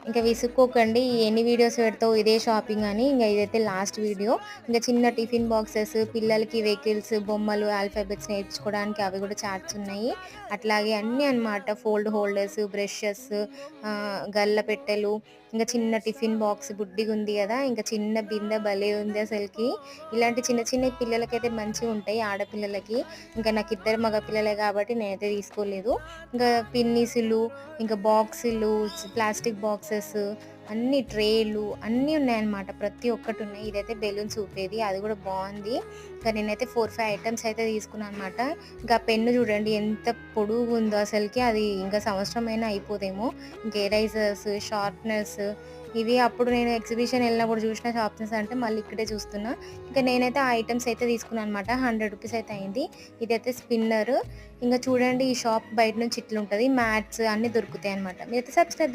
ఇంకా విసుక్కోకండి. ఎన్ని వీడియోస్ పెడతావు ఇదే షాపింగ్ అని. ఇంగ ఇదైతే లాస్ట్ వీడియో. ఇంక చిన్న టిఫిన్ బాక్సెస్, పిల్లలకి వెహికల్స్, బొమ్మలు, ఆల్ఫాబెట్స్ నేర్చుకోవడానికి అవి గూడా చార్ట్స్ ఉన్నాయి. అట్లాగే అన్నీ అన్నమాట. ఫోల్డ్ హోల్డర్స్, బ్రషెస్, గల్ల పెట్టెలు, ఇంక చిన్న టిఫిన్ బాక్స్ బుడ్డిగుంది గదా! ఇంక చిన్న బిందె భలే ఉంది అసలకి. ఇలాంటి చిన్న చిన్నయి పిల్లలకైతే మంచిగుంటాయి ఆడపిల్లలకి. ఇంక నాకిద్దరు మగ పిల్లలే గాబట్టి నేనైతే తీసుకోలేదు. ఇంకా పిన్నీసులు, ఇంకా బాక్సులు, ప్లాస్టిక్ బాక్సెస్, అన్ని ట్రేలు అన్నీ ఉన్నాయన్నమాట. ప్రతి ఒక్కటి ఉన్నాయి. ఇదైతే బెలూన్స్ ఊపేది. అది గూడా బావుంది. ఇంకా నేనైతే 4, 5 ఐటెమ్స్ అయితే తీసుకున్నా అనమాట. ఇంకా పెన్ను చూడండి ఎంత పొడుగుందో అసలకి. అది ఇంకా సంవత్సరమైనా అయిపోదేమో. ఇంకా ఎరైజర్స్, షార్ప్‌నర్స్ ఇవి అప్పుడు నేను ఎగ్జిబిషన్ ఎళ్ళినప్పుడు చూసిన షార్ప్‌నర్స్ అంటే మళ్ళీ ఇక్కడే చూస్తున్నా. ఇంకా నేనైతే ఆ ఐటెమ్స్ అయితే తీసుకున్నా అనమాట. రూ. 100 అయితే అయింది. ఇదైతే స్పిన్నర్. ఇంగ చూడండి ఈ షాప్ బయట నుంచి ఇట్లుంటది. మ్యాట్స్ అన్నీ దొరుకుతాయన్నమాట. మీరైతే సబ్స్క్రైబ్